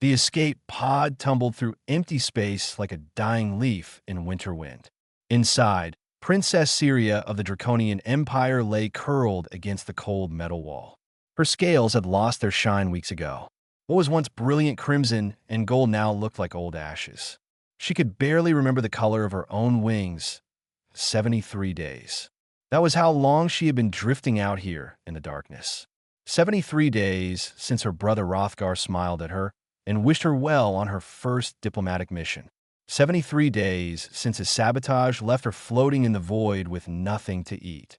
The escape pod tumbled through empty space like a dying leaf in winter wind. Inside, Princess Syria of the Draconian Empire lay curled against the cold metal wall. Her scales had lost their shine weeks ago. What was once brilliant crimson and gold now looked like old ashes. She could barely remember the color of her own wings. 73 days. That was how long she had been drifting out here in the darkness. 73 days since her brother Rothgar smiled at her and wished her well on her first diplomatic mission. 73 days since his sabotage left her floating in the void with nothing to eat.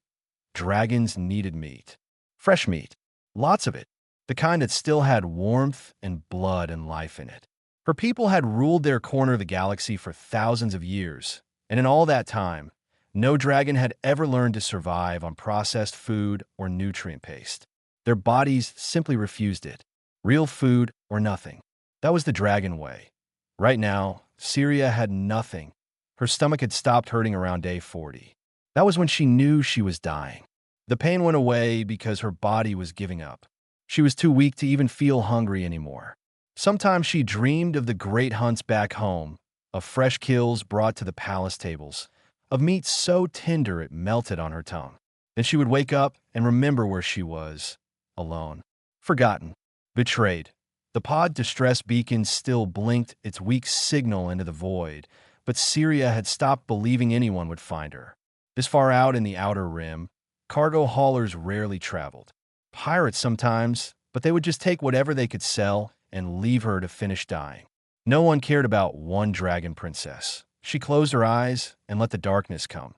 Dragons needed meat. Fresh meat. Lots of it. The kind that still had warmth and blood and life in it. Her people had ruled their corner of the galaxy for thousands of years, and in all that time, no dragon had ever learned to survive on processed food or nutrient paste. Their bodies simply refused it. Real food or nothing. That was the dragon way. Right now, Syria had nothing. Her stomach had stopped hurting around day 40. That was when she knew she was dying. The pain went away because her body was giving up. She was too weak to even feel hungry anymore. Sometimes she dreamed of the great hunts back home, of fresh kills brought to the palace tables, of meat so tender it melted on her tongue. Then she would wake up and remember where she was, alone, forgotten, betrayed. The pod distress beacon still blinked its weak signal into the void, but Syria had stopped believing anyone would find her. This far out in the outer rim, cargo haulers rarely traveled. Pirates sometimes, but they would just take whatever they could sell and leave her to finish dying. No one cared about one dragon princess. She closed her eyes and let the darkness come.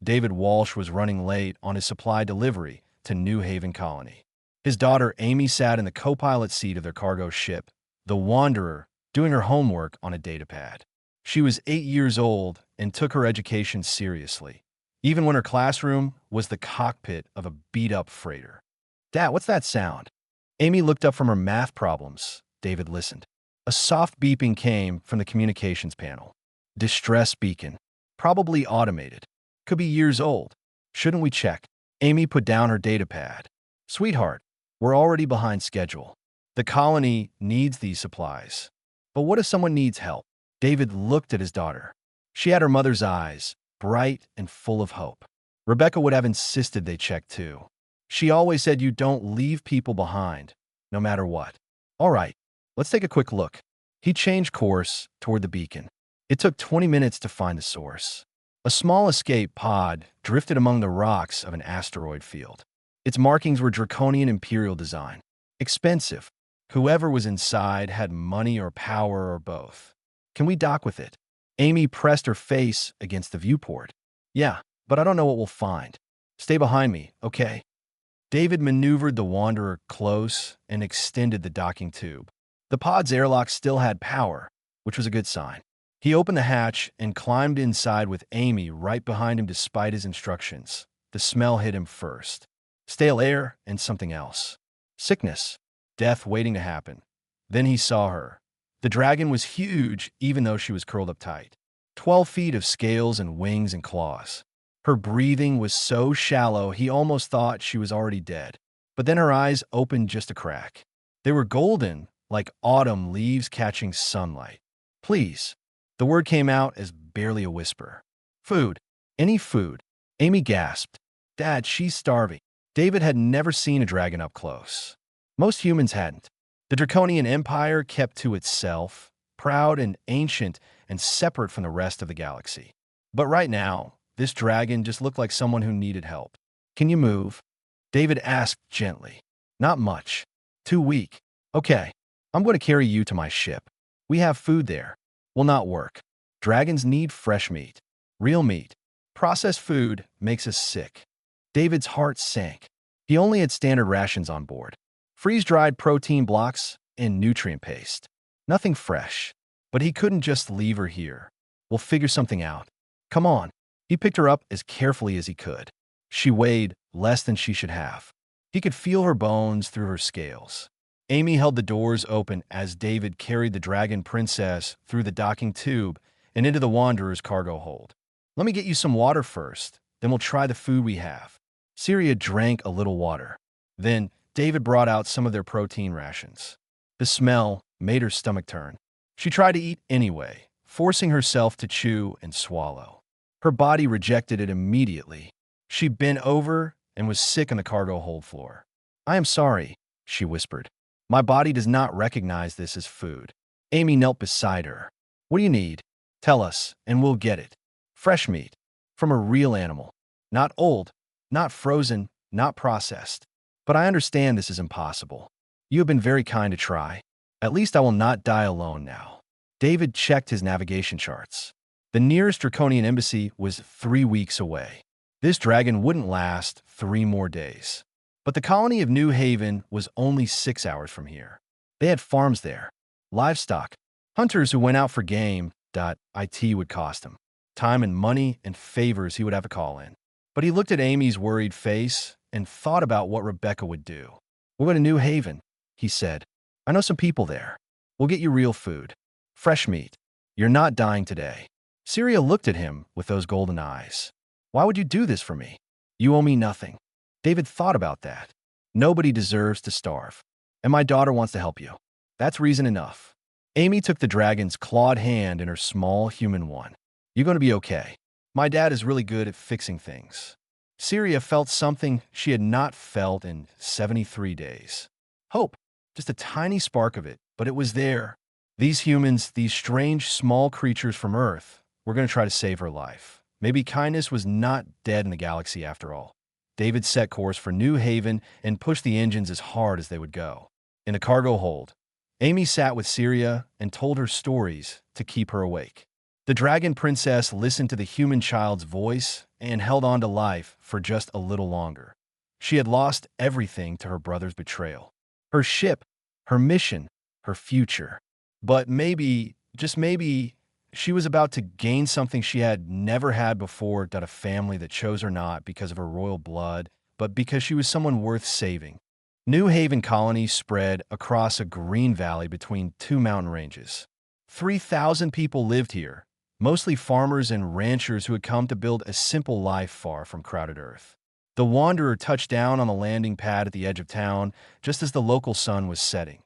David Walsh was running late on his supply delivery to New Haven Colony. His daughter Amy sat in the co-pilot seat of their cargo ship, the Wanderer, doing her homework on a datapad. She was 8 years old and took her education seriously, even when her classroom was the cockpit of a beat-up freighter. "Dad, what's that sound?" Amy looked up from her math problems. David listened. A soft beeping came from the communications panel. Distress beacon. Probably automated. Could be years old. Shouldn't we check? Amy put down her datapad. "Sweetheart, we're already behind schedule. The colony needs these supplies. But what if someone needs help?" David looked at his daughter. She had her mother's eyes, bright and full of hope. Rebecca would have insisted they check too. She always said you don't leave people behind, no matter what. "All right, let's take a quick look." He changed course toward the beacon. It took 20 minutes to find the source. A small escape pod drifted among the rocks of an asteroid field. Its markings were draconian imperial design. Expensive. Whoever was inside had money or power or both. "Can we dock with it?" Amy pressed her face against the viewport. "Yeah, but I don't know what we'll find. Stay behind me, okay?" David maneuvered the Wanderer close and extended the docking tube. The pod's airlock still had power, which was a good sign. He opened the hatch and climbed inside with Amy right behind him despite his instructions. The smell hit him first. Stale air and something else. Sickness. Death waiting to happen. Then he saw her. The dragon was huge, even though she was curled up tight. 12 feet of scales and wings and claws. Her breathing was so shallow he almost thought she was already dead. But then her eyes opened just a crack. They were golden, like autumn leaves catching sunlight. "Please." The word came out as barely a whisper. "Food. Any food." Amy gasped. "Dad, she's starving." David had never seen a dragon up close. Most humans hadn't. The Draconian Empire kept to itself, proud and ancient and separate from the rest of the galaxy. But right now, this dragon just looked like someone who needed help. "Can you move?" David asked gently. "Not much. Too weak." "Okay, I'm going to carry you to my ship. We have food there." "Will not work. Dragons need fresh meat. Real meat. Processed food makes us sick." David's heart sank. He only had standard rations on board. Freeze-dried protein blocks and nutrient paste. Nothing fresh. But he couldn't just leave her here. "We'll figure something out. Come on." He picked her up as carefully as he could. She weighed less than she should have. He could feel her bones through her scales. Amy held the doors open as David carried the dragon princess through the docking tube and into the Wanderer's cargo hold. "Let me get you some water first, then we'll try the food we have." Syria drank a little water. Then David brought out some of their protein rations. The smell, made her stomach turn. She tried to eat anyway, forcing herself to chew and swallow. Her body rejected it immediately. She bent over and was sick on the cargo hold floor. "I am sorry," she whispered. "My body does not recognize this as food." Amy knelt beside her. "What do you need? Tell us, and we'll get it. Fresh meat. From a real animal. Not old, not frozen, not processed. But I understand this is impossible. You have been very kind to try. At least I will not die alone now." David checked his navigation charts. The nearest Draconian embassy was 3 weeks away. This dragon wouldn't last 3 more days. But the colony of New Haven was only 6 hours from here. They had farms there, livestock, hunters who went out for game. It would cost him time and money and favors he would have to call in. But he looked at Amy's worried face and thought about what Rebecca would do. "We're going to New Haven," he said. "I know some people there. We'll get you real food. Fresh meat. You're not dying today." Syria looked at him with those golden eyes. "Why would you do this for me? You owe me nothing." David thought about that. Nobody deserves to starve. And my daughter wants to help you. That's reason enough. Amy took the dragon's clawed hand in her small human one. "You're going to be okay. My dad is really good at fixing things." Syria felt something she had not felt in 73 days. Hope. Just a tiny spark of it, but it was there. These humans, these strange small creatures from Earth, were going to try to save her life. Maybe kindness was not dead in the galaxy after all. David set course for New Haven and pushed the engines as hard as they would go. In the cargo hold, Amy sat with Syria and told her stories to keep her awake. The dragon princess listened to the human child's voice and held on to life for just a little longer. She had lost everything to her brother's betrayal. Her ship, her mission, her future. But maybe, just maybe, she was about to gain something she had never had before, a family that chose her not because of her royal blood, but because she was someone worth saving. New Haven colony spread across a green valley between 2 mountain ranges. 3,000 people lived here, mostly farmers and ranchers who had come to build a simple life far from crowded Earth. The Wanderer touched down on the landing pad at the edge of town just as the local sun was setting.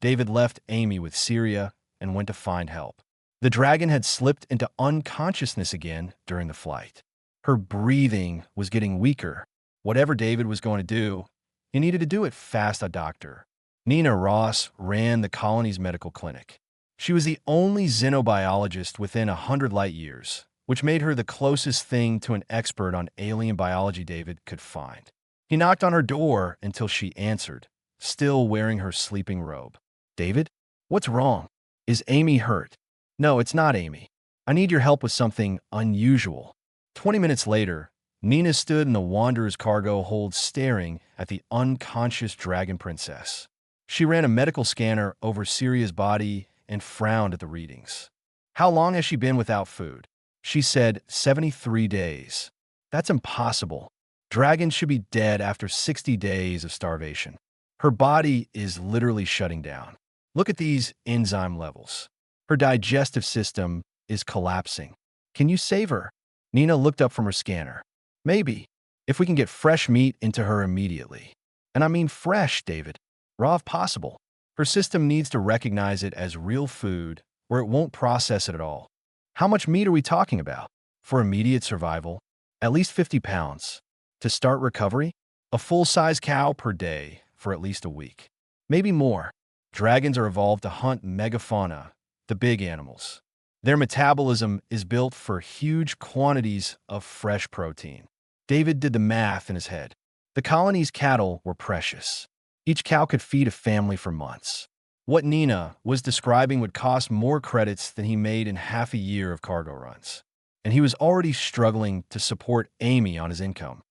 David left Amy with Syria and went to find help. The dragon had slipped into unconsciousness again during the flight. Her breathing was getting weaker. Whatever David was going to do, he needed to do it fast. A doctor, Nina Ross, ran the colony's medical clinic. She was the only xenobiologist within 100 light years, which made her the closest thing to an expert on alien biology David could find. He knocked on her door until she answered, still wearing her sleeping robe. "David, what's wrong? Is Amy hurt?" "No, it's not Amy. I need your help with something unusual." 20 minutes later, Nina stood in the Wanderer's cargo hold staring at the unconscious dragon princess. She ran a medical scanner over Syria's body and frowned at the readings. "How long has she been without food?" She said 73 days. "That's impossible. Dragons should be dead after 60 days of starvation. Her body is literally shutting down. Look at these enzyme levels. Her digestive system is collapsing. Can you save her?" Nina looked up from her scanner. "Maybe, if we can get fresh meat into her immediately." "And I mean fresh, David. Raw if possible. Her system needs to recognize it as real food, or it won't process it at all." "How much meat are we talking about?" "For immediate survival, at least 50 pounds. To start recovery, a full-size cow per day for at least a week. Maybe more. Dragons are evolved to hunt megafauna, the big animals. Their metabolism is built for huge quantities of fresh protein." David did the math in his head. The colony's cattle were precious. Each cow could feed a family for months. What Nina was describing would cost more credits than he made in half a year of cargo runs. And he was already struggling to support Amy on his income.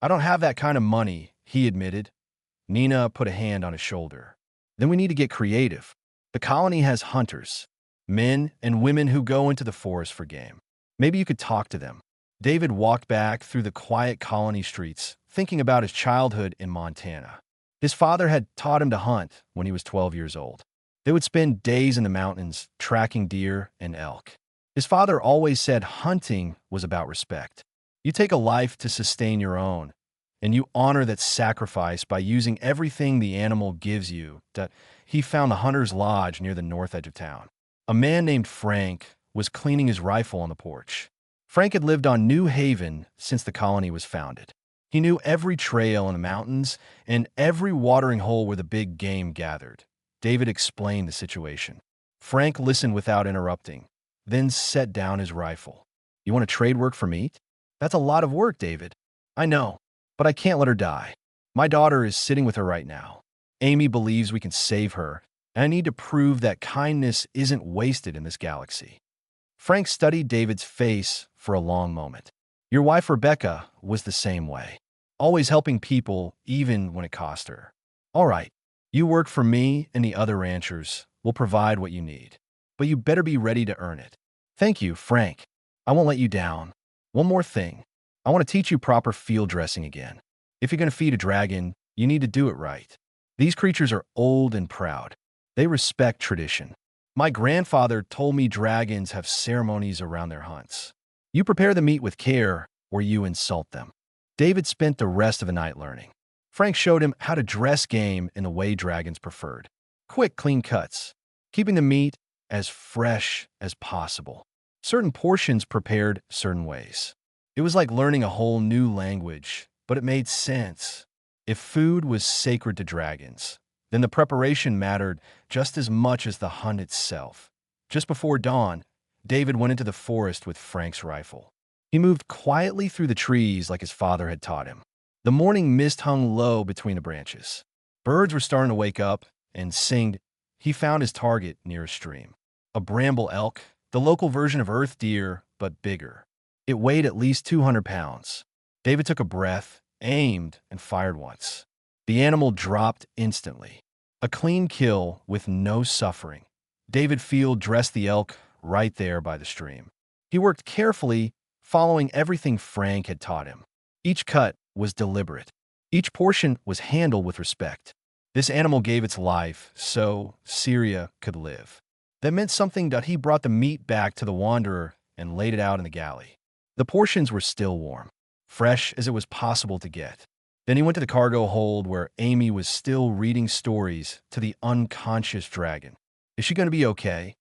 "I don't have that kind of money," he admitted. Nina put a hand on his shoulder. "Then we need to get creative. The colony has hunters, men and women who go into the forest for game. Maybe you could talk to them." David walked back through the quiet colony streets, thinking about his childhood in Montana. His father had taught him to hunt when he was 12 years old. They would spend days in the mountains tracking deer and elk. His father always said hunting was about respect. You take a life to sustain your own, and you honor that sacrifice by using everything the animal gives you. he found the hunter's lodge near the north edge of town. A man named Frank was cleaning his rifle on the porch. Frank had lived on New Haven since the colony was founded. He knew every trail in the mountains and every watering hole where the big game gathered. David explained the situation. Frank listened without interrupting, then set down his rifle. "You want to trade work for meat?" "That's a lot of work, David." "I know, but I can't let her die. My daughter is sitting with her right now. Amy believes we can save her, and I need to prove that kindness isn't wasted in this galaxy." Frank studied David's face for a long moment. "Your wife Rebecca was the same way, always helping people even when it cost her. All right, you work for me and the other ranchers. We'll provide what you need, but you better be ready to earn it." "Thank you, Frank. I won't let you down. One more thing. I want to teach you proper field dressing again. If you're going to feed a dragon, you need to do it right. These creatures are old and proud. They respect tradition. My grandfather told me dragons have ceremonies around their hunts. You prepare the meat with care, or you insult them." David spent the rest of the night learning. Frank showed him how to dress game in the way dragons preferred. Quick, clean cuts, keeping the meat as fresh as possible. Certain portions prepared certain ways. It was like learning a whole new language, but it made sense. If food was sacred to dragons, then the preparation mattered just as much as the hunt itself. Just before dawn, David went into the forest with Frank's rifle. He moved quietly through the trees like his father had taught him. The morning mist hung low between the branches. Birds were starting to wake up and sing. He found his target near a stream. A bramble elk, the local version of earth deer, but bigger. It weighed at least 200 pounds. David took a breath, aimed, and fired once. The animal dropped instantly. A clean kill with no suffering. David Field dressed the elk right there by the stream. He worked carefully, following everything Frank had taught him. Each cut was deliberate. Each portion was handled with respect. This animal gave its life so Syria could live. That meant something that he brought the meat back to the wanderer and laid it out in the galley. The portions were still warm, fresh as it was possible to get. Then he went to the cargo hold where Amy was still reading stories to the unconscious dragon. "Is she going to be okay?"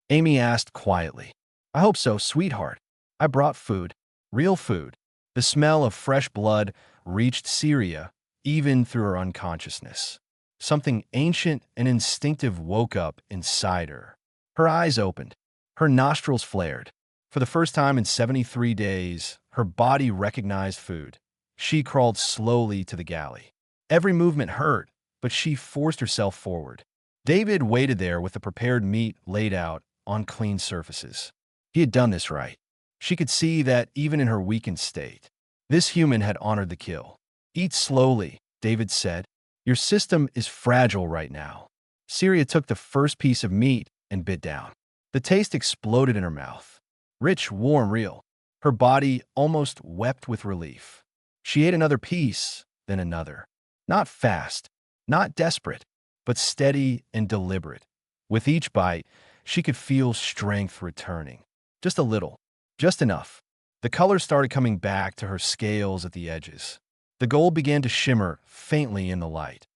Amy asked quietly. "I hope so, sweetheart. I brought food. Real food." The smell of fresh blood reached Syria, even through her unconsciousness. Something ancient and instinctive woke up inside her. Her eyes opened. Her nostrils flared. For the first time in 73 days, her body recognized food. She crawled slowly to the galley. Every movement hurt, but she forced herself forward. David waited there with the prepared meat laid out on clean surfaces. He had done this right. She could see that even in her weakened state. This human had honored the kill. "Eat slowly," David said. "Your system is fragile right now." Syria took the first piece of meat and bit down. The taste exploded in her mouth. Rich, warm, real. Her body almost wept with relief. She ate another piece, then another. Not fast, not desperate, but steady and deliberate. With each bite, she could feel strength returning. Just a little, just enough. The color started coming back to her scales at the edges. The gold began to shimmer faintly in the light.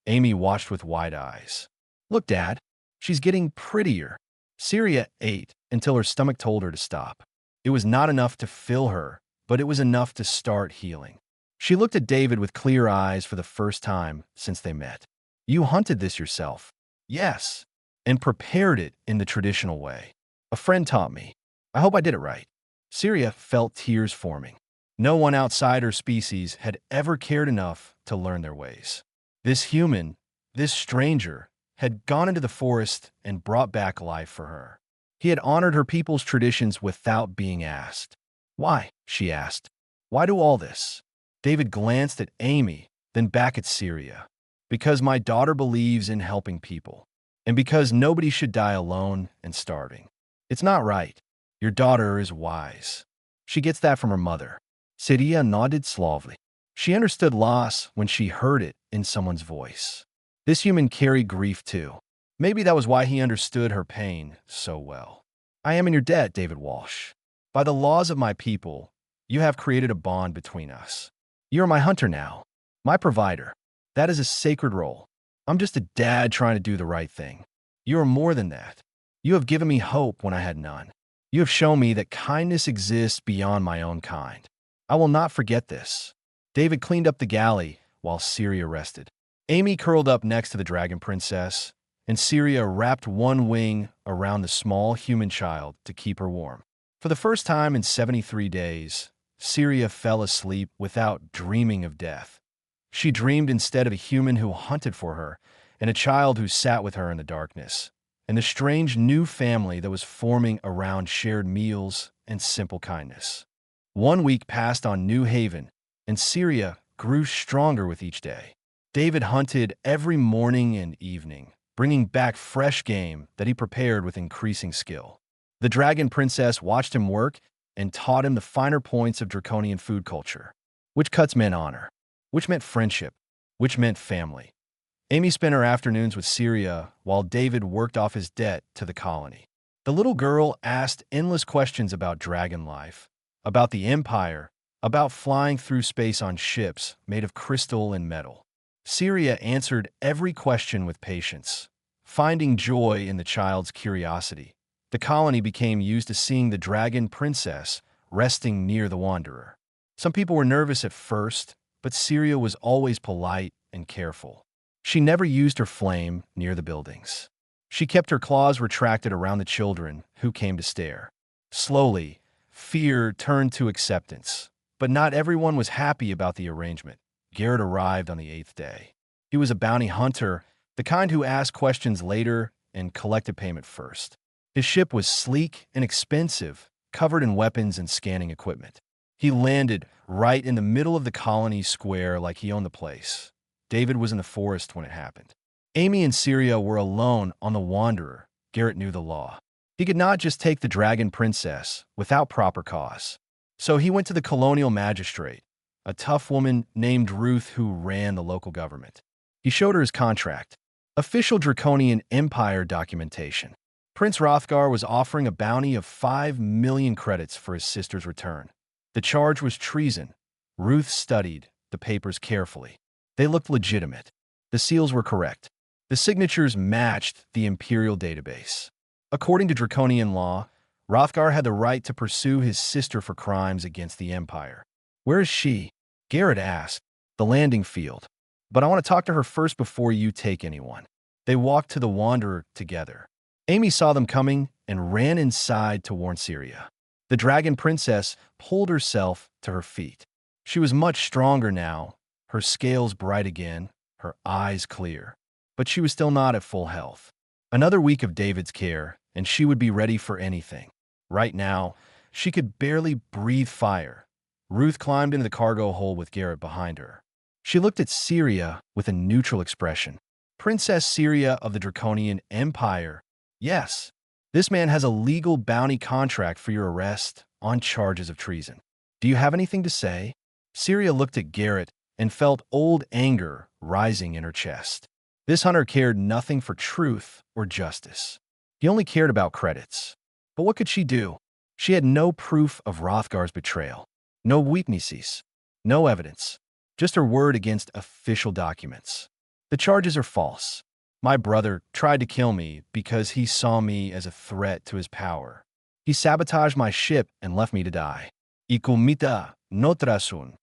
Amy watched with wide eyes. "Look, Dad, she's getting prettier." Syria ate until her stomach told her to stop. It was not enough to fill her, but it was enough to start healing. She looked at David with clear eyes for the first time since they met. "You hunted this yourself?" "Yes, and prepared it in the traditional way. A friend taught me. I hope I did it right." Syria felt tears forming. No one outside her species had ever cared enough to learn their ways. This human, this stranger, had gone into the forest and brought back life for her. He had honored her people's traditions without being asked. "Why?" she asked. "Why do all this?" David glanced at Amy, then back at Syria. "Because my daughter believes in helping people, and because nobody should die alone and starving. It's not right. Your daughter is wise. She gets that from her mother." Syria nodded slowly. She understood loss when she heard it in someone's voice. This human carried grief too. Maybe that was why he understood her pain so well. "I am in your debt, David Walsh. By the laws of my people, you have created a bond between us. You are my hunter now, my provider. That is a sacred role. I'm just a dad trying to do the right thing. You are more than that. You have given me hope when I had none. You have shown me that kindness exists beyond my own kind. I will not forget this." David cleaned up the galley while Syria rested. Amy curled up next to the dragon princess, and Syria wrapped one wing around the small human child to keep her warm. For the first time in 73 days, Syria fell asleep without dreaming of death. She dreamed instead of a human who hunted for her, and a child who sat with her in the darkness, and the strange new family that was forming around shared meals and simple kindness. 1 week passed on New Haven, and Syria grew stronger with each day. David hunted every morning and evening, bringing back fresh game that he prepared with increasing skill. The dragon princess watched him work and taught him the finer points of draconian food culture. Which cuts meant honor, which meant friendship, which meant family. Amy spent her afternoons with Syria while David worked off his debt to the colony. The little girl asked endless questions about dragon life, about the Empire, about flying through space on ships made of crystal and metal. Syria answered every question with patience, finding joy in the child's curiosity. The colony became used to seeing the dragon princess resting near the wanderer. Some people were nervous at first, but Syria was always polite and careful. She never used her flame near the buildings. She kept her claws retracted around the children who came to stare. Slowly, fear turned to acceptance, but not everyone was happy about the arrangement. Garrett arrived on the 8th day. He was a bounty hunter, the kind who asked questions later and collected payment first. His ship was sleek and expensive, covered in weapons and scanning equipment. He landed right in the middle of the colony square like he owned the place. David was in the forest when it happened. Amy and Syria were alone on the Wanderer. Garrett knew the law. He could not just take the dragon princess without proper cause. So he went to the colonial magistrate, a tough woman named Ruth who ran the local government. He showed her his contract, official Draconian Empire documentation. Prince Hrothgar was offering a bounty of 5 million credits for his sister's return. The charge was treason. Ruth studied the papers carefully. They looked legitimate. The seals were correct. The signatures matched the imperial database. According to Draconian law, Hrothgar had the right to pursue his sister for crimes against the Empire. "Where is she?" Garrett asked. "The landing field. But I want to talk to her first before you take anyone." They walked to the Wanderer together. Amy saw them coming and ran inside to warn Syria. The dragon princess pulled herself to her feet. She was much stronger now, her scales bright again, her eyes clear. But she was still not at full health. Another week of David's care, and she would be ready for anything. Right now, she could barely breathe fire. Ruth climbed into the cargo hold with Garrett behind her. She looked at Syria with a neutral expression. "Princess Syria of the Draconian Empire. Yes, this man has a legal bounty contract for your arrest on charges of treason. Do you have anything to say?" Syria looked at Garrett and felt old anger rising in her chest. This hunter cared nothing for truth or justice. He only cared about credits. But what could she do? She had no proof of Hrothgar's betrayal. No weaknesses. No evidence. Just her word against official documents. "The charges are false. My brother tried to kill me because he saw me as a threat to his power. He sabotaged my ship and left me to die. Ikumita notrasun.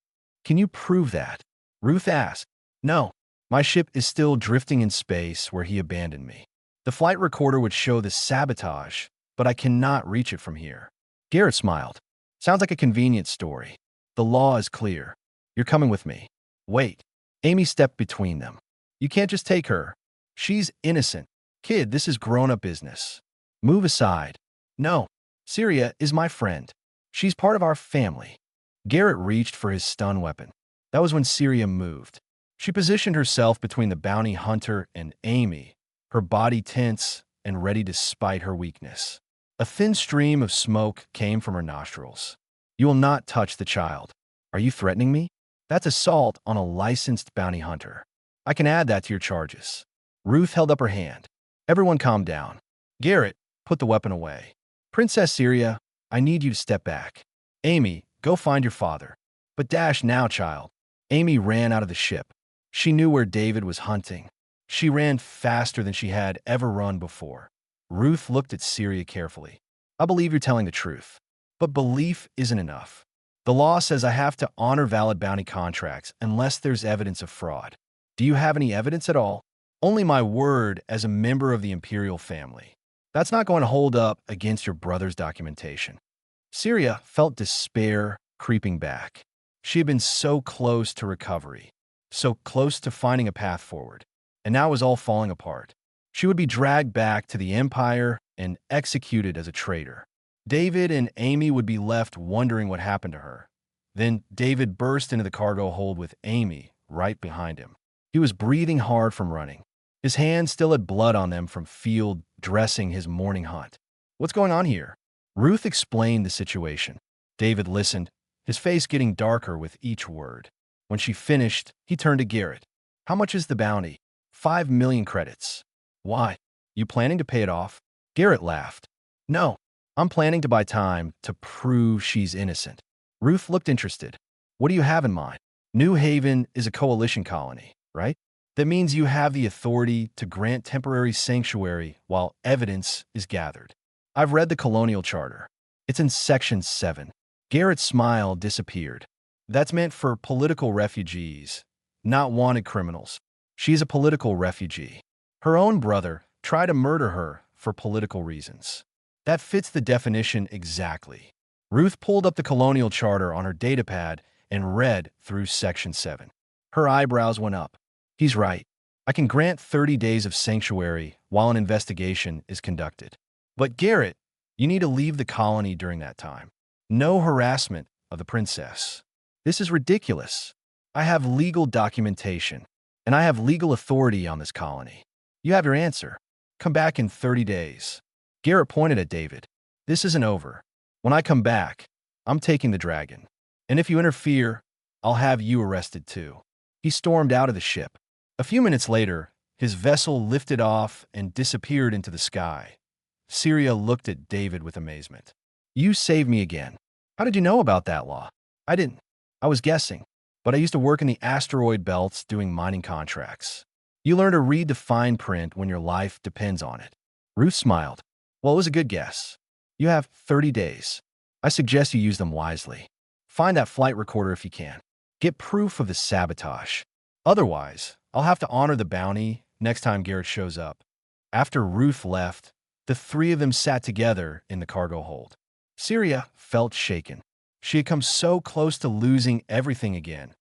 Can you prove that?" Ruth asked. "No. My ship is still drifting in space where he abandoned me. The flight recorder would show the sabotage, but I cannot reach it from here." Garrett smiled. "Sounds like a convenient story. The law is clear. You're coming with me." "Wait." Amy stepped between them. "You can't just take her. She's innocent. Kid, this is grown-up business. Move aside." "No. Syria is my friend. She's part of our family." Garrett reached for his stun weapon. That was when Syria moved. She positioned herself between the bounty hunter and Amy, her body tense and ready to spite her weakness. A thin stream of smoke came from her nostrils. "You will not touch the child. Are you threatening me? That's assault on a licensed bounty hunter. I can add that to your charges." Ruth held up her hand. Everyone calmed down. Garrett put the weapon away. "Princess Syria, I need you to step back. Amy, go find your father. But dash now, child." Amy ran out of the ship. She knew where David was hunting. She ran faster than she had ever run before. Ruth looked at Syria carefully. I believe you're telling the truth. But belief isn't enough. The law says I have to honor valid bounty contracts unless there's evidence of fraud. Do you have any evidence at all? Only my word as a member of the imperial family. That's not going to hold up against your brother's documentation. Syria felt despair creeping back. She had been so close to recovery, so close to finding a path forward, and now it was all falling apart. She would be dragged back to the Empire and executed as a traitor. David and Amy would be left wondering what happened to her. Then David burst into the cargo hold with Amy right behind him. He was breathing hard from running. His hands still had blood on them from field dressing his morning hunt. What's going on here? Ruth explained the situation. David listened, his face getting darker with each word. When she finished, he turned to Garrett. How much is the bounty? 5 million credits. Why? You planning to pay it off? Garrett laughed. No, I'm planning to buy time to prove she's innocent. Ruth looked interested. What do you have in mind? New Haven is a coalition colony, right? That means you have the authority to grant temporary sanctuary while evidence is gathered. I've read the Colonial Charter. It's in Section 7. Garrett's smile disappeared. That's meant for political refugees, not wanted criminals. She's a political refugee. Her own brother tried to murder her for political reasons. That fits the definition exactly. Ruth pulled up the Colonial Charter on her datapad and read through Section 7. Her eyebrows went up. He's right. I can grant 30 days of sanctuary while an investigation is conducted. But Garrett, you need to leave the colony during that time. No harassment of the princess. This is ridiculous. I have legal documentation, and I have legal authority on this colony. You have your answer. Come back in 30 days. Garrett pointed at David. This isn't over. When I come back, I'm taking the dragon. And if you interfere, I'll have you arrested too. He stormed out of the ship. A few minutes later, his vessel lifted off and disappeared into the sky. Syria looked at David with amazement. You saved me again. How did you know about that law? I didn't. I was guessing. But I used to work in the asteroid belts doing mining contracts. You learn to read the fine print when your life depends on it. Ruth smiled. Well, it was a good guess. You have 30 days. I suggest you use them wisely. Find that flight recorder if you can. Get proof of the sabotage. Otherwise, I'll have to honor the bounty next time Garrett shows up. After Ruth left, the three of them sat together in the cargo hold. Syria felt shaken. She had come so close to losing everything again.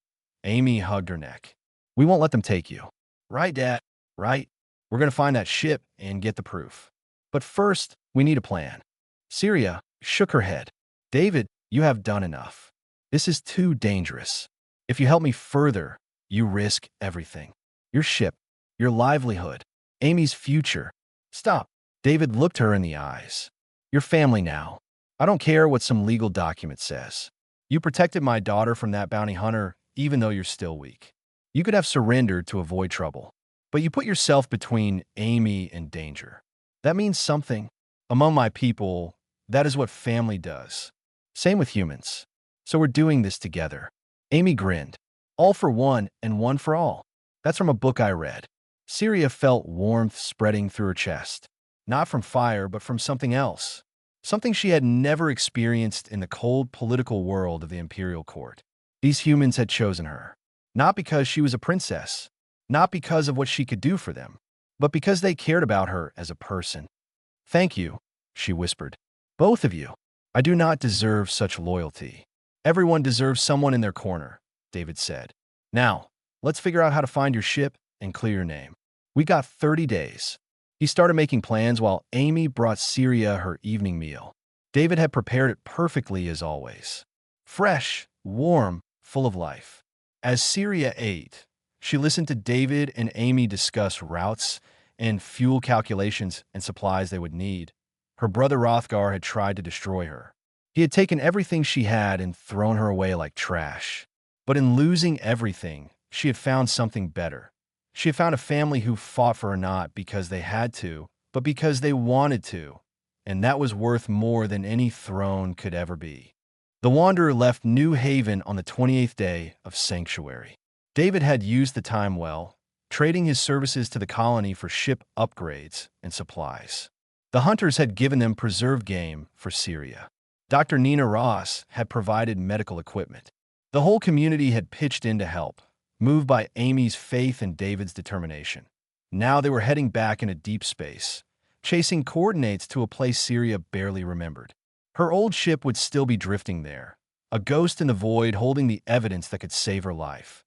Amy hugged her neck. We won't let them take you. Right, Dad? Right? We're going to find that ship and get the proof. But first, we need a plan. Syria shook her head. David, you have done enough. This is too dangerous. If you help me further, you risk everything. Your ship, your livelihood, Amy's future. Stop. David looked her in the eyes. Your family now. I don't care what some legal document says. You protected my daughter from that bounty hunter, even though you're still weak. You could have surrendered to avoid trouble, but you put yourself between Amy and danger. That means something. Among my people, that is what family does. Same with humans. So we're doing this together. Amy grinned. All for one and one for all. That's from a book I read. Syria felt warmth spreading through her chest. Not from fire, but from something else. Something she had never experienced in the cold political world of the imperial court. These humans had chosen her. Not because she was a princess. Not because of what she could do for them. But because they cared about her as a person. Thank you, she whispered. Both of you. I do not deserve such loyalty. Everyone deserves someone in their corner, David said. Now, let's figure out how to find your ship and clear your name. We got 30 days. He started making plans while Amy brought Syria her evening meal. David had prepared it perfectly as always. Fresh, warm, full of life. As Syria ate, she listened to David and Amy discuss routes and fuel calculations and supplies they would need. Her brother Rothgar had tried to destroy her. He had taken everything she had and thrown her away like trash. But in losing everything, she had found something better. She had found a family who fought for her not because they had to, but because they wanted to. And that was worth more than any throne could ever be. The Wanderer left New Haven on the 28th day of Sanctuary. David had used the time well. trading his services to the colony for ship upgrades and supplies. The hunters had given them preserved game for Syria. Dr. Nina Ross had provided medical equipment. The whole community had pitched in to help, moved by Amy's faith and David's determination. Now they were heading back into deep space, chasing coordinates to a place Syria barely remembered. Her old ship would still be drifting there, a ghost in the void holding the evidence that could save her life.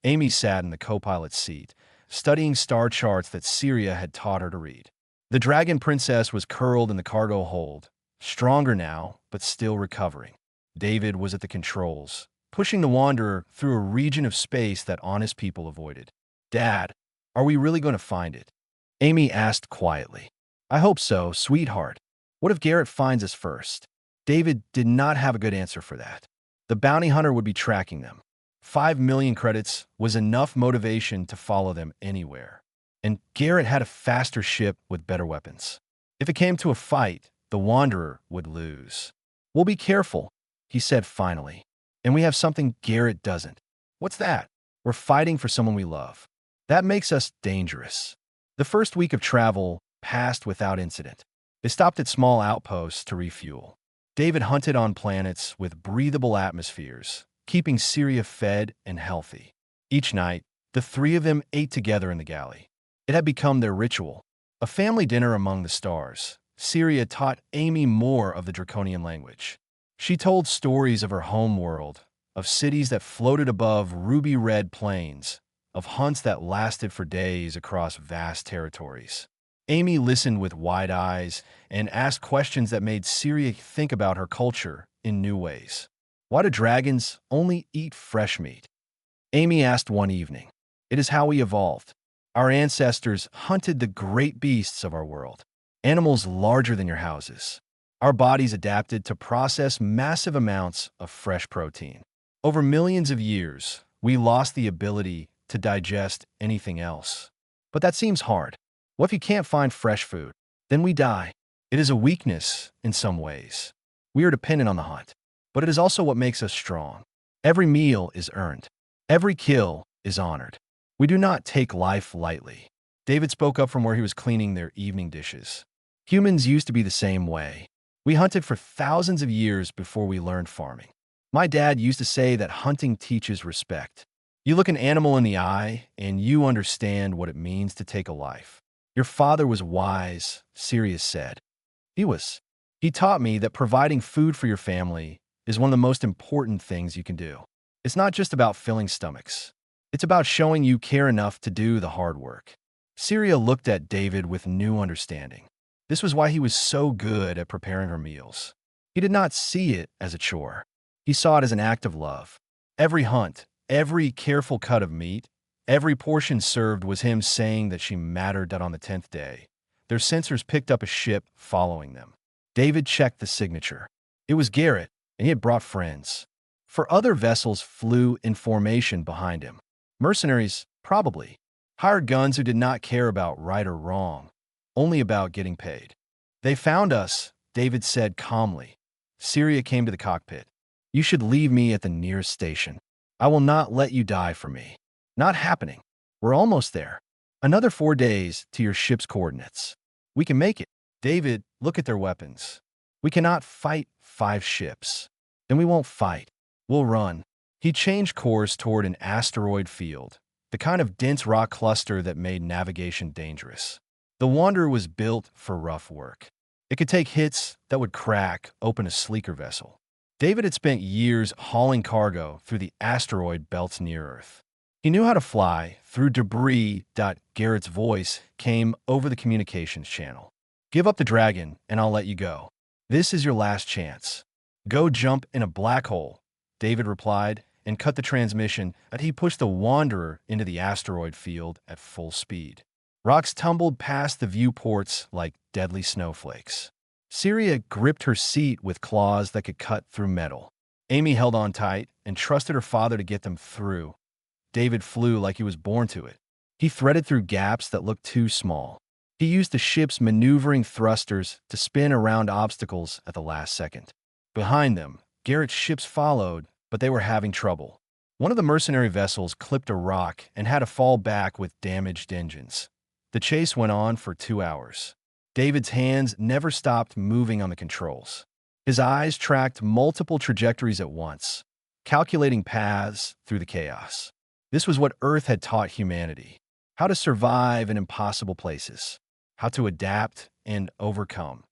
Amy sat in the co-pilot's seat, studying star charts that Syria had taught her to read. The Dragon Princess was curled in the cargo hold, stronger now, but still recovering. David was at the controls, pushing the Wanderer through a region of space that honest people avoided. "Dad, are we really going to find it?" Amy asked quietly. "I hope so, sweetheart. What if Garrett finds us first?" David did not have a good answer for that. The bounty hunter would be tracking them. 5 million credits was enough motivation to follow them anywhere. And Garrett had a faster ship with better weapons. If it came to a fight, the Wanderer would lose. "We'll be careful," he said finally. "And we have something Garrett doesn't." "What's that?" "We're fighting for someone we love. That makes us dangerous." The first week of travel passed without incident. They stopped at small outposts to refuel. David hunted on planets with breathable atmospheres, keeping Syria fed and healthy. Each night, the three of them ate together in the galley. It had become their ritual, a family dinner among the stars. Syria taught Amy more of the Draconian language. She told stories of her home world, of cities that floated above ruby-red plains, of hunts that lasted for days across vast territories. Amy listened with wide eyes and asked questions that made Syria think about her culture in new ways. "Why do dragons only eat fresh meat?" Amy asked one evening. "It is how we evolved. Our ancestors hunted the great beasts of our world, animals larger than your houses. Our bodies adapted to process massive amounts of fresh protein. Over millions of years, we lost the ability to digest anything else. But that seems hard. What if you can't find fresh food? Then we die. It is a weakness in some ways. We are dependent on the hunt, but it is also what makes us strong. Every meal is earned. Every kill is honored. We do not take life lightly." David spoke up from where he was cleaning their evening dishes. "Humans used to be the same way. We hunted for thousands of years before we learned farming. My dad used to say that hunting teaches respect. You look an animal in the eye, and you understand what it means to take a life. Your father was wise," Sirius said. "He was. He taught me that providing food for your family is one of the most important things you can do. It's not just about filling stomachs. It's about showing you care enough to do the hard work." Syria looked at David with new understanding. This was why he was so good at preparing her meals. He did not see it as a chore. He saw it as an act of love. Every hunt, every careful cut of meat, every portion served was him saying that she mattered. That on the 10th day, their sensors picked up a ship following them. David checked the signature. It was Garrett, and he had brought friends. For other vessels flew in formation behind him. Mercenaries, probably. Hired guns who did not care about right or wrong, only about getting paid. "They found us," David said calmly. Syria came to the cockpit. "You should leave me at the nearest station. I will not let you die for me." "Not happening. We're almost there. Another 4 days to your ship's coordinates. We can make it." "David, look at their weapons. We cannot fight 5 ships. Then we won't fight. We'll run." He changed course toward an asteroid field, the kind of dense rock cluster that made navigation dangerous. The Wanderer was built for rough work. It could take hits that would crack open a sleeker vessel. David had spent years hauling cargo through the asteroid belts near Earth. He knew how to fly through debris. Garrett's voice came over the communications channel. "Give up the dragon, and I'll let you go. This is your last chance. Go jump in a black hole," David replied, and cut the transmission. But he pushed the Wanderer into the asteroid field at full speed. Rocks tumbled past the viewports like deadly snowflakes. Syria gripped her seat with claws that could cut through metal. Amy held on tight and trusted her father to get them through. David flew like he was born to it. He threaded through gaps that looked too small. He used the ship's maneuvering thrusters to spin around obstacles at the last second. Behind them, Garrett's ships followed, but they were having trouble. One of the mercenary vessels clipped a rock and had to fall back with damaged engines. The chase went on for 2 hours. David's hands never stopped moving on the controls. His eyes tracked multiple trajectories at once, calculating paths through the chaos. This was what Earth had taught humanity: how to survive in impossible places, how to adapt and overcome.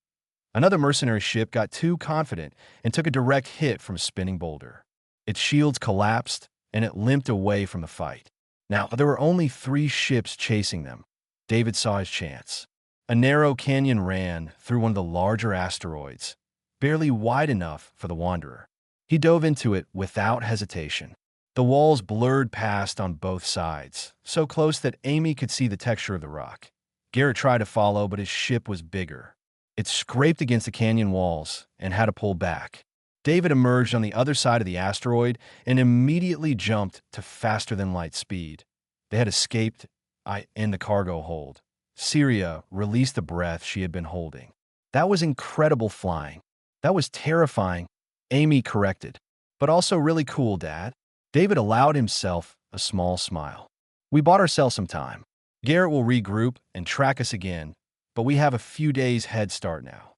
Another mercenary ship got too confident and took a direct hit from a spinning boulder. Its shields collapsed, and it limped away from the fight. Now, there were only 3 ships chasing them. David saw his chance. A narrow canyon ran through one of the larger asteroids, barely wide enough for the Wanderer. He dove into it without hesitation. The walls blurred past on both sides, so close that Amy could see the texture of the rock. Garrett tried to follow, but his ship was bigger. It scraped against the canyon walls and had to pull back. David emerged on the other side of the asteroid and immediately jumped to faster-than-light speed. They had escaped in the cargo hold. Syria released the breath she had been holding. That was incredible flying. That was terrifying, Amy corrected. But also really cool, Dad. David allowed himself a small smile. We bought ourselves some time. Garrett will regroup and track us again, but we have a few days head start now.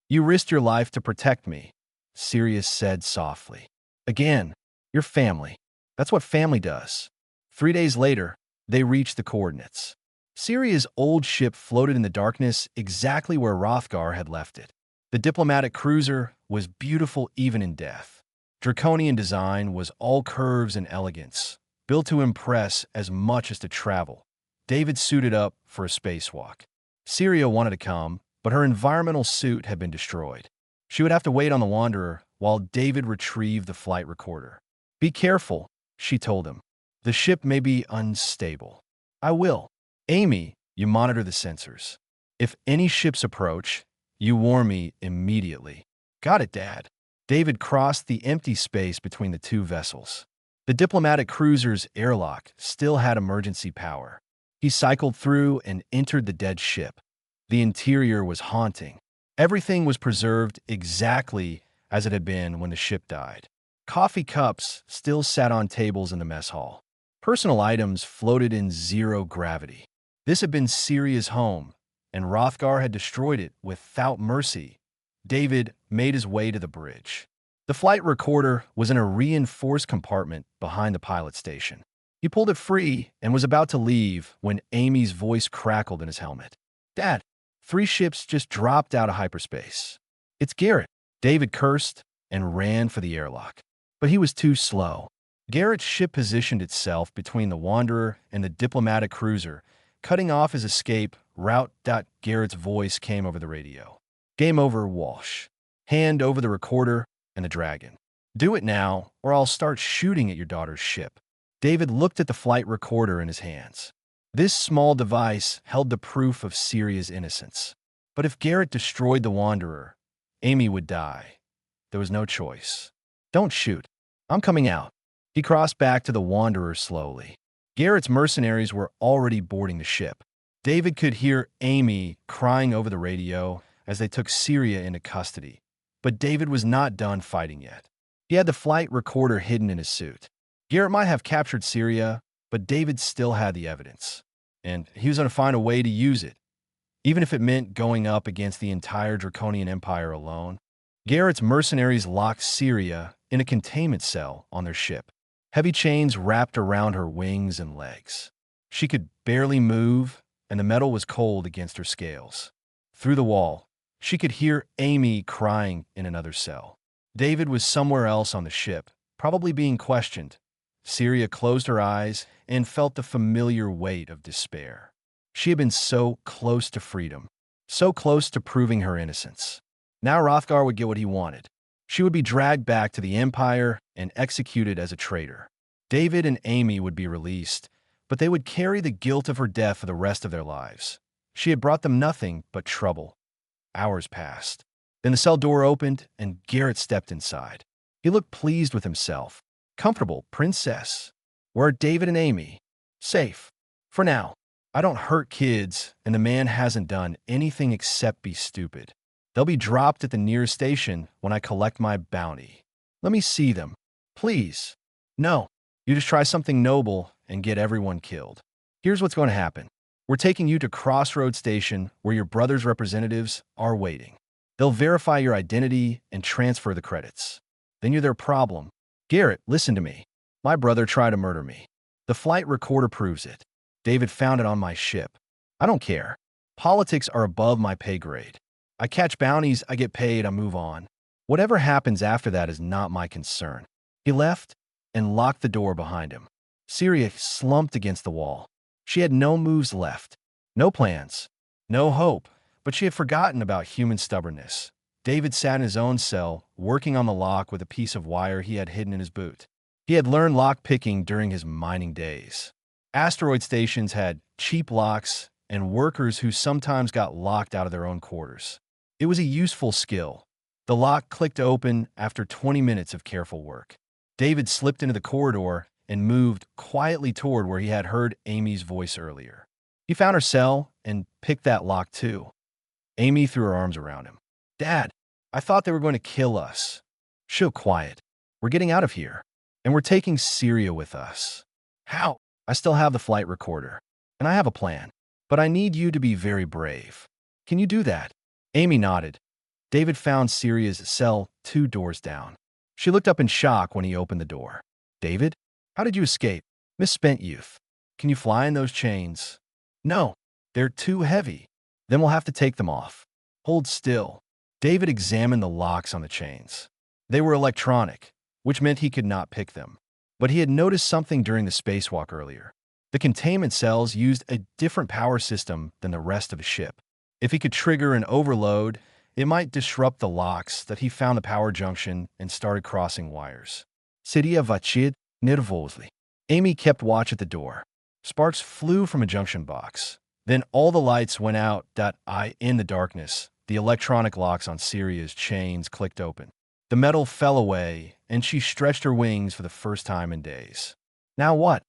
You risked your life to protect me, Sirius said softly. Again, your family. That's what family does. 3 days later, they reached the coordinates. Sirius's old ship floated in the darkness exactly where Hrothgar had left it. The diplomatic cruiser was beautiful even in death. Draconian design was all curves and elegance, built to impress as much as to travel. David suited up for a spacewalk. Syria wanted to come, but her environmental suit had been destroyed. She would have to wait on the Wanderer while David retrieved the flight recorder. Be careful, she told him. The ship may be unstable. I will. Amy, you monitor the sensors. If any ships approach, you warn me immediately. Got it, Dad. David crossed the empty space between the 2 vessels. The diplomatic cruiser's airlock still had emergency power. He cycled through and entered the dead ship. The interior was haunting. Everything was preserved exactly as it had been when the ship died. Coffee cups still sat on tables in the mess hall. Personal items floated in zero gravity. This had been Syria's home, and Hrothgar had destroyed it without mercy. David made his way to the bridge. The flight recorder was in a reinforced compartment behind the pilot station. He pulled it free and was about to leave when Amy's voice crackled in his helmet. Dad, 3 ships just dropped out of hyperspace. It's Garrett. David cursed and ran for the airlock. But he was too slow. Garrett's ship positioned itself between the Wanderer and the diplomatic cruiser, cutting off his escape route. Garrett's voice came over the radio. Game over, Walsh. Hand over the recorder and the dragon. Do it now, or I'll start shooting at your daughter's ship. David looked at the flight recorder in his hands. This small device held the proof of Syria's innocence. But if Garrett destroyed the Wanderer, Amy would die. There was no choice. Don't shoot. I'm coming out. He crossed back to the Wanderer slowly. Garrett's mercenaries were already boarding the ship. David could hear Amy crying over the radio as they took Syria into custody. But David was not done fighting yet. He had the flight recorder hidden in his suit. Garrett might have captured Syria, but David still had the evidence. And he was going to find a way to use it, even if it meant going up against the entire Draconian Empire alone. Garrett's mercenaries locked Syria in a containment cell on their ship. Heavy chains wrapped around her wings and legs. She could barely move, and the metal was cold against her scales. Through the wall, she could hear Amy crying in another cell. David was somewhere else on the ship, probably being questioned. Syria closed her eyes and felt the familiar weight of despair. She had been so close to freedom, so close to proving her innocence. Now Hrothgar would get what he wanted. She would be dragged back to the Empire and executed as a traitor. David and Amy would be released, but they would carry the guilt of her death for the rest of their lives. She had brought them nothing but trouble. Hours passed. Then the cell door opened, and Garrett stepped inside. He looked pleased with himself. Comfortable, princess. Where are David and Amy? Safe. For now. I don't hurt kids, and the man hasn't done anything except be stupid. They'll be dropped at the nearest station when I collect my bounty. Let me see them. Please. No. You just try something noble and get everyone killed. Here's what's going to happen. We're taking you to Crossroads Station where your brother's representatives are waiting. They'll verify your identity and transfer the credits. Then you're their problem. Garrett, listen to me. My brother tried to murder me. The flight recorder proves it. David found it on my ship. I don't care. Politics are above my pay grade. I catch bounties, I get paid, I move on. Whatever happens after that is not my concern. He left and locked the door behind him. Syria slumped against the wall. She had no moves left, no plans, no hope, but she had forgotten about human stubbornness. David sat in his own cell, working on the lock with a piece of wire he had hidden in his boot. He had learned lock-picking during his mining days. Asteroid stations had cheap locks and workers who sometimes got locked out of their own quarters. It was a useful skill. The lock clicked open after 20 minutes of careful work. David slipped into the corridor and moved quietly toward where he had heard Amy's voice earlier. He found her cell and picked that lock too. Amy threw her arms around him. Dad, I thought they were going to kill us. Shh, quiet. We're getting out of here. And we're taking Syria with us. How? I still have the flight recorder. And I have a plan. But I need you to be very brave. Can you do that? Amy nodded. David found Syria's cell 2 doors down. She looked up in shock when he opened the door. David? How did you escape? Misspent youth. Can you fly in those chains? No, they're too heavy. Then we'll have to take them off. Hold still. David examined the locks on the chains. They were electronic, which meant he could not pick them. But he had noticed something during the spacewalk earlier. The containment cells used a different power system than the rest of the ship. If he could trigger an overload, it might disrupt the locks that he found the power junction and started crossing wires. Syria vachid nervosely. Amy kept watch at the door. Sparks flew from a junction box. Then all the lights went out. In the darkness, the electronic locks on Syria's chains clicked open. The metal fell away, and she stretched her wings for the first time in days. Now what?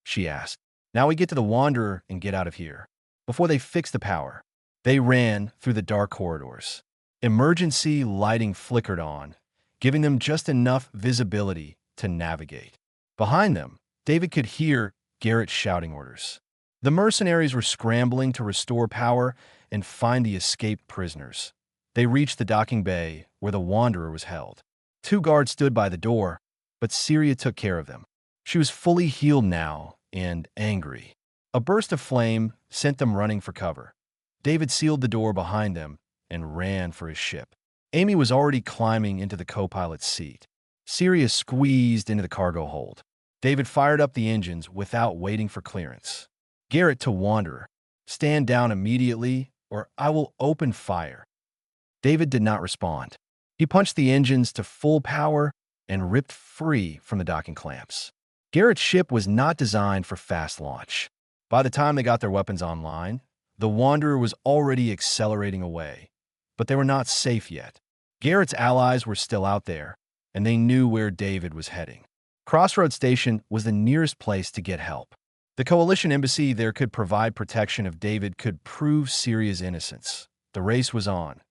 She asked. Now we get to the Wanderer and get out of here. Before they fix the power. They ran through the dark corridors. Emergency lighting flickered on, giving them just enough visibility to navigate. Behind them, David could hear Garrett shouting orders. The mercenaries were scrambling to restore power and find the escaped prisoners. They reached the docking bay where the Wanderer was held. 2 guards stood by the door, but Syria took care of them. She was fully healed now and angry. A burst of flame sent them running for cover. David sealed the door behind them and ran for his ship. Amy was already climbing into the co-pilot's seat. Syria squeezed into the cargo hold. David fired up the engines without waiting for clearance. Garrett to Wanderer. Stand down immediately, or I will open fire. David did not respond. He punched the engines to full power and ripped free from the docking clamps. Garrett's ship was not designed for fast launch. By the time they got their weapons online, the Wanderer was already accelerating away. But they were not safe yet. Garrett's allies were still out there, and they knew where David was heading. Crossroads Station was the nearest place to get help. The Coalition embassy there could provide protection if David could prove Syria's innocence. The race was on.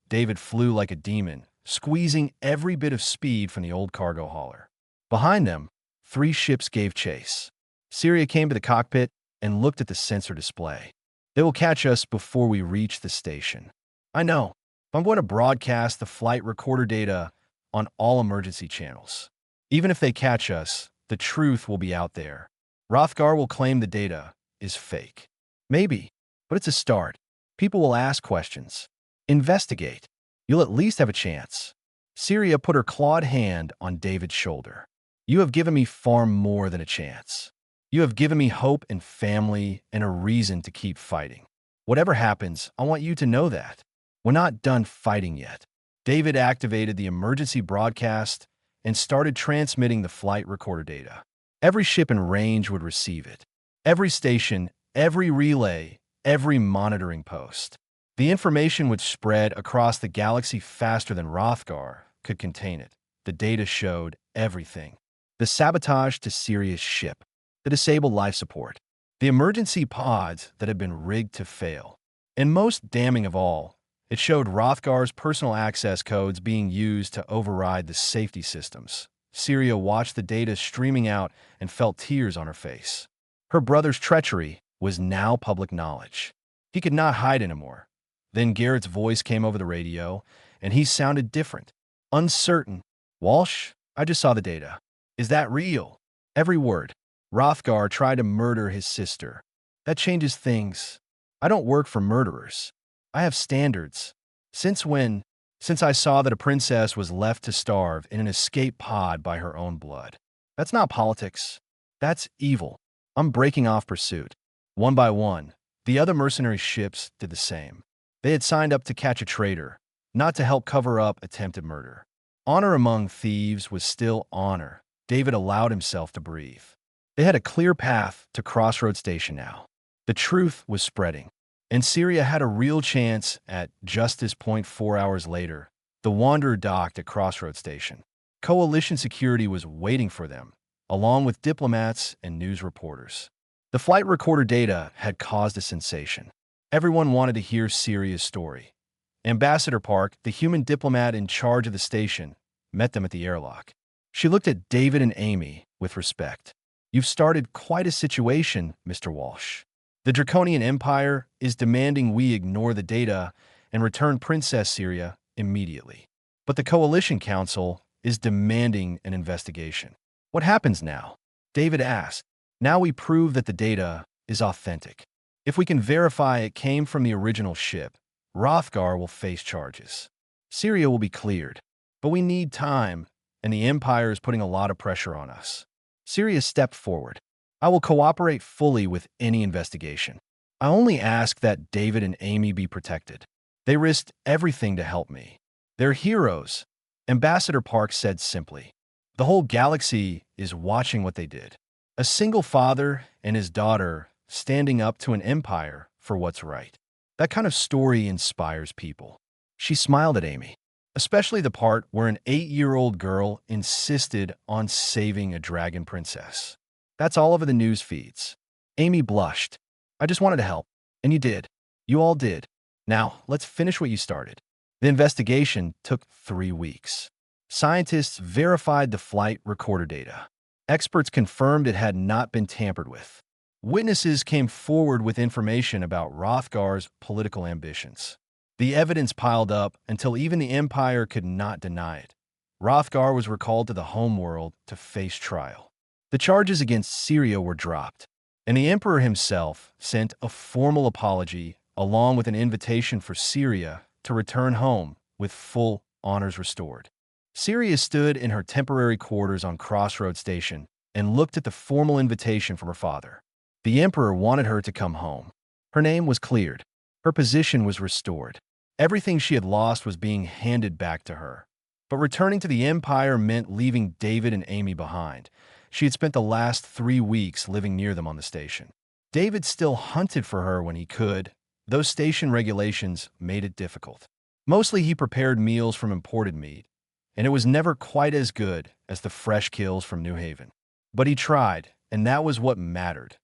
David flew like a demon, squeezing every bit of speed from the old cargo hauler. Behind them, 3 ships gave chase. Syria came to the cockpit and looked at the sensor display. They will catch us before we reach the station. I know. I'm going to broadcast the flight recorder data on all emergency channels. Even if they catch us, the truth will be out there. Rothgar will claim the data is fake. Maybe, but it's a start. People will ask questions. Investigate. You'll at least have a chance. Syria put her clawed hand on David's shoulder. You have given me far more than a chance. You have given me hope and family and a reason to keep fighting. Whatever happens, I want you to know that. We're not done fighting yet. David activated the emergency broadcast and started transmitting the flight recorder data. Every ship in range would receive it. Every station, every relay, every monitoring post. The information would spread across the galaxy faster than Rothgar could contain it. The data showed everything. The sabotage to Syria's ship, the disabled life support, the emergency pods that had been rigged to fail. And most damning of all, it showed Rothgar's personal access codes being used to override the safety systems. Syria watched the data streaming out and felt tears on her face. Her brother's treachery was now public knowledge. He could not hide anymore. Then Garrett's voice came over the radio, and he sounded different, uncertain. "Walsh, I just saw the data. Is that real?" Every word. "Rothgar tried to murder his sister. That changes things. I don't work for murderers. I have standards. Since when? Since I saw that a princess was left to starve in an escape pod by her own blood. That's not politics. That's evil. I'm breaking off pursuit." One by one, the other mercenary ships did the same. They had signed up to catch a traitor, not to help cover up attempted murder. Honor among thieves was still honor. David allowed himself to breathe. They had a clear path to Crossroads Station now. The truth was spreading, and Syria had a real chance at justice. 4 hours later, the Wanderer docked at Crossroads Station. Coalition security was waiting for them, along with diplomats and news reporters. The flight recorder data had caused a sensation. Everyone wanted to hear Syria's story. Ambassador Park, the human diplomat in charge of the station, met them at the airlock. She looked at David and Amy with respect. "You've started quite a situation, Mr. Walsh. The Draconian Empire is demanding we ignore the data and return Princess Syria immediately. But the Coalition Council is demanding an investigation." "What happens now?" David asked. "Now we prove that the data is authentic. If we can verify it came from the original ship, Rothgar will face charges. Syria will be cleared. But we need time, and the Empire is putting a lot of pressure on us." Syria stepped forward. "I will cooperate fully with any investigation. I only ask that David and Amy be protected. They risked everything to help me. They're heroes," Ambassador Park said simply. "The whole galaxy is watching what they did. A single father and his daughter standing up to an empire for what's right. That kind of story inspires people." She smiled at Amy, especially the part where an 8-year-old girl insisted on saving a dragon princess. That's all over the news feeds. Amy blushed. "I just wanted to help. And you did. You all did. Now, let's finish what you started." The investigation took 3 weeks. Scientists verified the flight recorder data. Experts confirmed it had not been tampered with. Witnesses came forward with information about Rothgar's political ambitions. The evidence piled up until even the Empire could not deny it. Rothgar was recalled to the homeworld to face trial. The charges against Syria were dropped, and the Emperor himself sent a formal apology along with an invitation for Syria to return home with full honors restored. Syria stood in her temporary quarters on Crossroads Station and looked at the formal invitation from her father. The Emperor wanted her to come home. Her name was cleared. Her position was restored. Everything she had lost was being handed back to her. But returning to the Empire meant leaving David and Amy behind. She had spent the last 3 weeks living near them on the station. David still hunted for her when he could. Those station regulations made it difficult. Mostly he prepared meals from imported meat, and it was never quite as good as the fresh kills from New Haven. But he tried, and that was what mattered.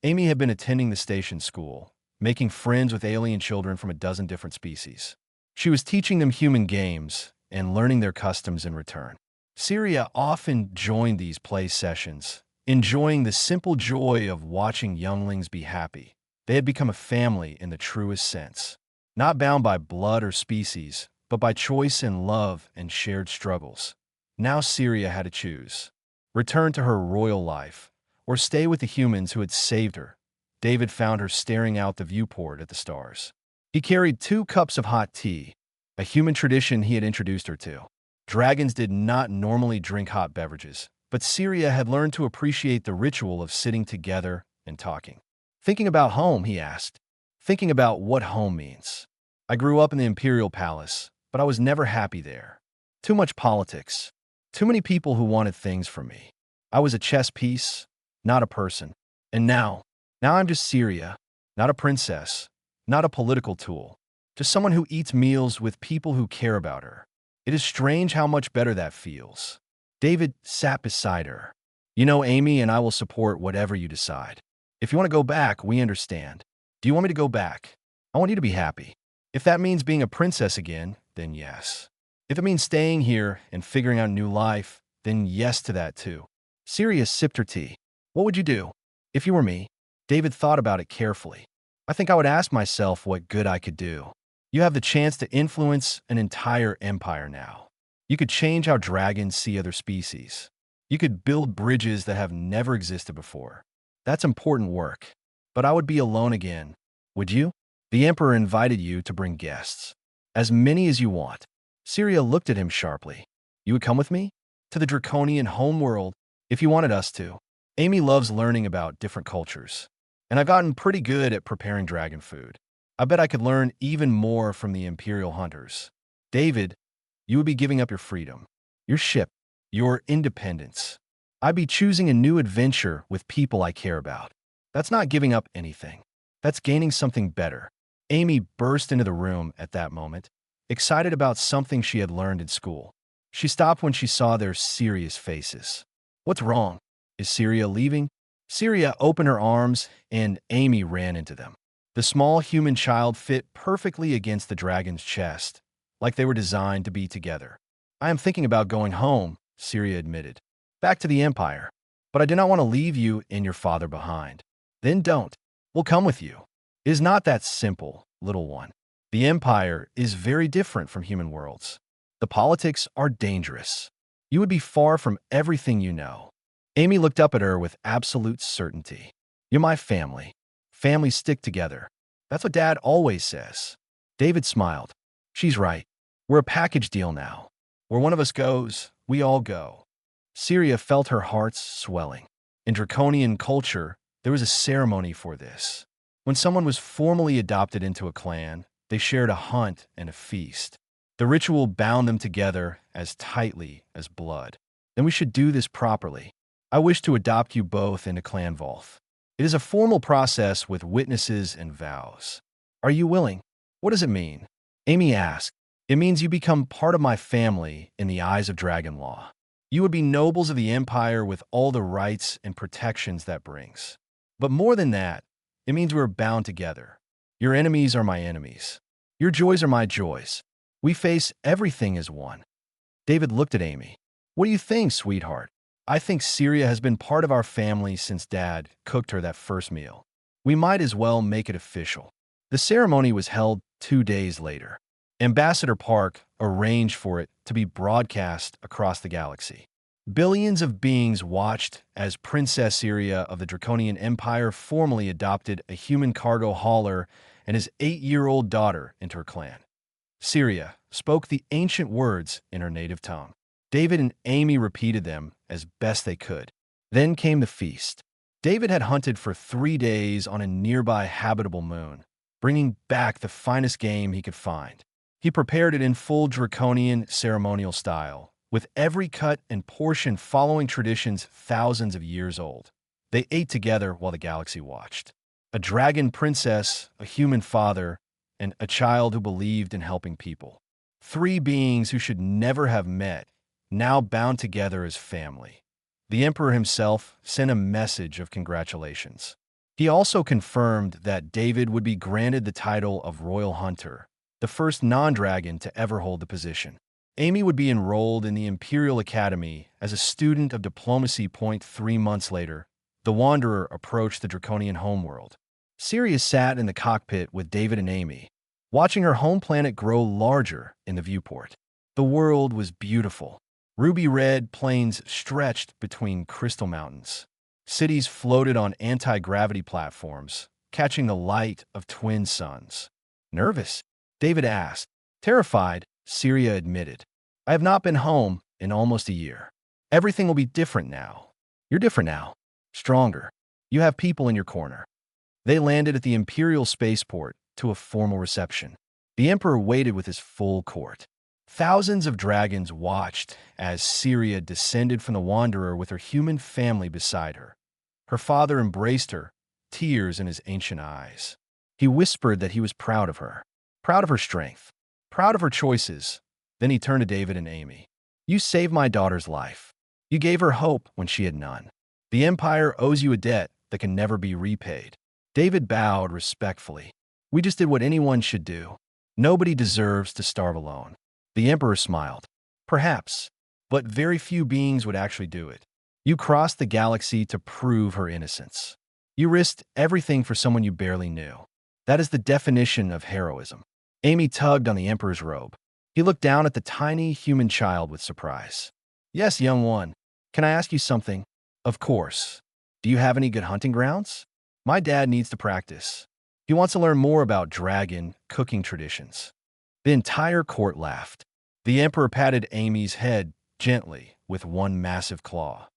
Amy had been attending the station school, making friends with alien children from a dozen different species. She was teaching them human games and learning their customs in return. Syria often joined these play sessions, enjoying the simple joy of watching younglings be happy. They had become a family in the truest sense, not bound by blood or species, but by choice and love and shared struggles. Now Syria had to choose: return to her royal life, or stay with the humans who had saved her. David found her staring out the viewport at the stars. He carried 2 cups of hot tea, a human tradition he had introduced her to. Dragons did not normally drink hot beverages, but Syria had learned to appreciate the ritual of sitting together and talking. "Thinking about home?" he asked. "Thinking about what home means. I grew up in the Imperial Palace, but I was never happy there. Too much politics. Too many people who wanted things from me. I was a chess piece, not a person. And now I'm just Syria, not a princess, not a political tool, just someone who eats meals with people who care about her. It is strange how much better that feels." David sat beside her. "You know, Amy and I will support whatever you decide. If you want to go back, we understand. Do you want me to go back? I want you to be happy. If that means being a princess again, then yes. If it means staying here and figuring out a new life, then yes to that too. Syria sipped her tea. What would you do? If you were me, David thought about it carefully. I think I would ask myself what good I could do. You have the chance to influence an entire empire now. You could change how dragons see other species. You could build bridges that have never existed before. That's important work. But I would be alone again. Would you? The Emperor invited you to bring guests. As many as you want. Syria looked at him sharply. You would come with me? To the draconian homeworld, if you wanted us to. Amy loves learning about different cultures. And I've gotten pretty good at preparing dragon food. I bet I could learn even more from the Imperial hunters. David, you would be giving up your freedom, your ship, your independence. I'd be choosing a new adventure with people I care about. That's not giving up anything. That's gaining something better. Amy burst into the room at that moment, excited about something she had learned in school. She stopped when she saw their serious faces. What's wrong? Is Syria leaving? Syria opened her arms, and Amy ran into them. The small human child fit perfectly against the dragon's chest, like they were designed to be together. I am thinking about going home, Syria admitted. Back to the Empire. But I do not want to leave you and your father behind. Then don't. We'll come with you. It is not that simple, little one. The Empire is very different from human worlds. The politics are dangerous. You would be far from everything you know. Amy looked up at her with absolute certainty. You're my family. Families stick together. That's what Dad always says. David smiled. She's right. We're a package deal now. Where one of us goes, we all go. Syria felt her heart swelling. In draconian culture, there was a ceremony for this. When someone was formally adopted into a clan, they shared a hunt and a feast. The ritual bound them together as tightly as blood. Then we should do this properly. I wish to adopt you both into Clan Volth. It is a formal process with witnesses and vows. Are you willing? What does it mean? Amy asked. It means you become part of my family in the eyes of dragon law. You would be nobles of the Empire with all the rights and protections that brings. But more than that, it means we're bound together. Your enemies are my enemies. Your joys are my joys. We face everything as one. David looked at Amy. What do you think, sweetheart? I think Syria has been part of our family since Dad cooked her that first meal. We might as well make it official. The ceremony was held 2 days later. Ambassador Park arranged for it to be broadcast across the galaxy. Billions of beings watched as Princess Syria of the Draconian Empire formally adopted a human cargo hauler and his 8-year-old daughter into her clan. Syria spoke the ancient words in her native tongue. David and Amy repeated them as best they could. Then came the feast. David had hunted for 3 days on a nearby habitable moon, bringing back the finest game he could find. He prepared it in full draconian ceremonial style, with every cut and portion following traditions thousands of years old. They ate together while the galaxy watched. A dragon princess, a human father, and a child who believed in helping people. 3 beings who should never have met, now bound together as family. The Emperor himself sent a message of congratulations. He also confirmed that David would be granted the title of Royal Hunter, the first non-dragon to ever hold the position. Amy would be enrolled in the Imperial Academy as a student of diplomacy. 3 months later, the Wanderer approached the draconian homeworld. Sirius sat in the cockpit with David and Amy, watching her home planet grow larger in the viewport. The world was beautiful. Ruby-red plains stretched between crystal mountains. Cities floated on anti-gravity platforms, catching the light of twin suns. Nervous? David asked. Terrified, Syria admitted. I have not been home in almost a year. Everything will be different now. You're different now. Stronger. You have people in your corner. They landed at the Imperial spaceport to a formal reception. The Emperor waited with his full court. Thousands of dragons watched as Syria descended from the Wanderer with her human family beside her. Her father embraced her, tears in his ancient eyes. He whispered that he was proud of her strength, proud of her choices. Then he turned to David and Amy. You saved my daughter's life. You gave her hope when she had none. The Empire owes you a debt that can never be repaid. David bowed respectfully. We just did what anyone should do. Nobody deserves to starve alone. The Emperor smiled. Perhaps. but very few beings would actually do it. You crossed the galaxy to prove her innocence. You risked everything for someone you barely knew. That is the definition of heroism. Amy tugged on the Emperor's robe. He looked down at the tiny human child with surprise. Yes, young one. Can I ask you something? Of course. Do you have any good hunting grounds? My dad needs to practice. He wants to learn more about dragon cooking traditions. The entire court laughed. The Emperor patted Amy's head gently with one massive claw.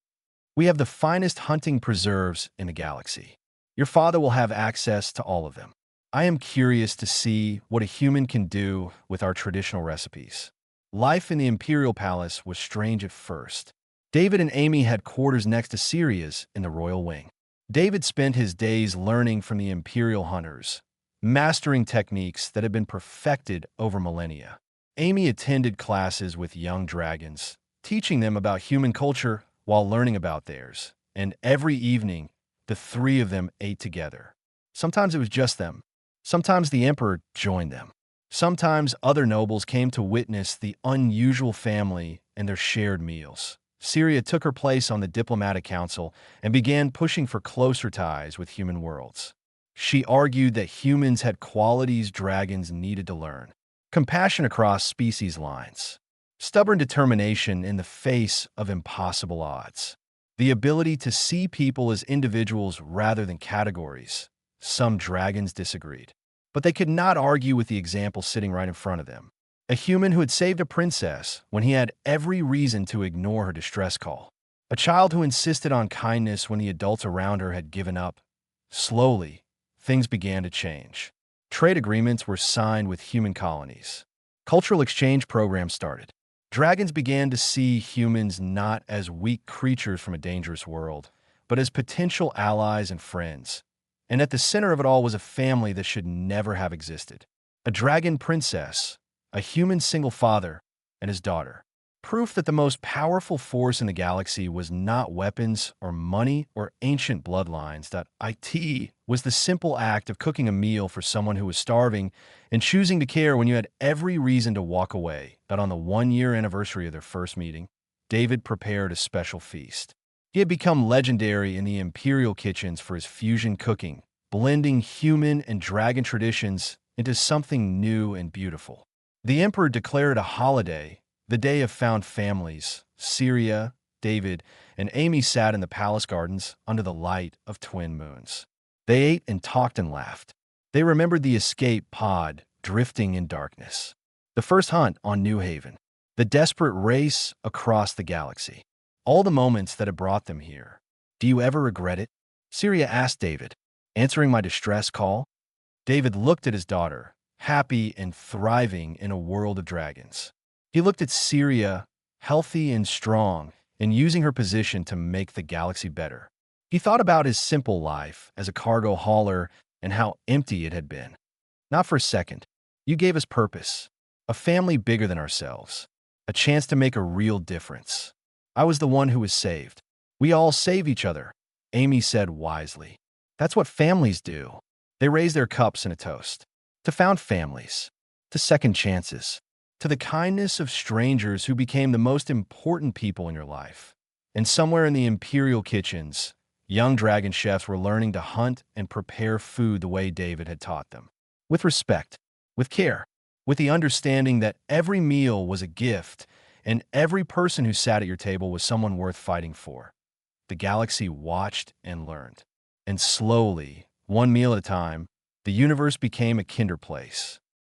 We have the finest hunting preserves in the galaxy. Your father will have access to all of them. I am curious to see what a human can do with our traditional recipes. Life in the Imperial Palace was strange at first. David and Amy had quarters next to Syria's in the royal wing. David spent his days learning from the Imperial hunters, mastering techniques that had been perfected over millennia. Amy attended classes with young dragons, teaching them about human culture while learning about theirs, and every evening, the three of them ate together. Sometimes it was just them. Sometimes the Emperor joined them. Sometimes other nobles came to witness the unusual family and their shared meals. Syria took her place on the diplomatic council and began pushing for closer ties with human worlds. She argued that humans had qualities dragons needed to learn: compassion across species lines, stubborn determination in the face of impossible odds, the ability to see people as individuals rather than categories. Some dragons disagreed, but they could not argue with the example sitting right in front of them. A human who had saved a princess when he had every reason to ignore her distress call. A child who insisted on kindness when the adults around her had given up. Slowly, things began to change. Trade agreements were signed with human colonies. Cultural exchange programs started. Dragons began to see humans not as weak creatures from a dangerous world, but as potential allies and friends. And at the center of it all was a family that should never have existed. A dragon princess, a human single father, and his daughter. Proof that the most powerful force in the galaxy was not weapons or money or ancient bloodlines. It was the simple act of cooking a meal for someone who was starving and choosing to care when you had every reason to walk away. That on the one-year anniversary of their first meeting, David prepared a special feast. He had become legendary in the Imperial kitchens for his fusion cooking, blending human and dragon traditions into something new and beautiful. The Emperor declared a holiday, the Day of Found Families. Syria, David, and Amy sat in the palace gardens under the light of twin moons. They ate and talked and laughed. They remembered the escape pod drifting in darkness, the first hunt on New Haven, the desperate race across the galaxy, all the moments that had brought them here. Do you ever regret it? Syria asked David, answering my distress call. David looked at his daughter, happy and thriving in a world of dragons. He looked at Syria, healthy and strong, and using her position to make the galaxy better. He thought about his simple life as a cargo hauler and how empty it had been. Not for a second. You gave us purpose, a family bigger than ourselves, a chance to make a real difference. I was the one who was saved. We all save each other, Amy said wisely. That's what families do. They raise their cups in a toast. To found families, to second chances, to the kindness of strangers who became the most important people in your life. And somewhere in the Imperial kitchens, young dragon chefs were learning to hunt and prepare food the way David had taught them. With respect, with care, with the understanding that every meal was a gift and every person who sat at your table was someone worth fighting for. The galaxy watched and learned. And slowly, one meal at a time, the universe became a kinder place.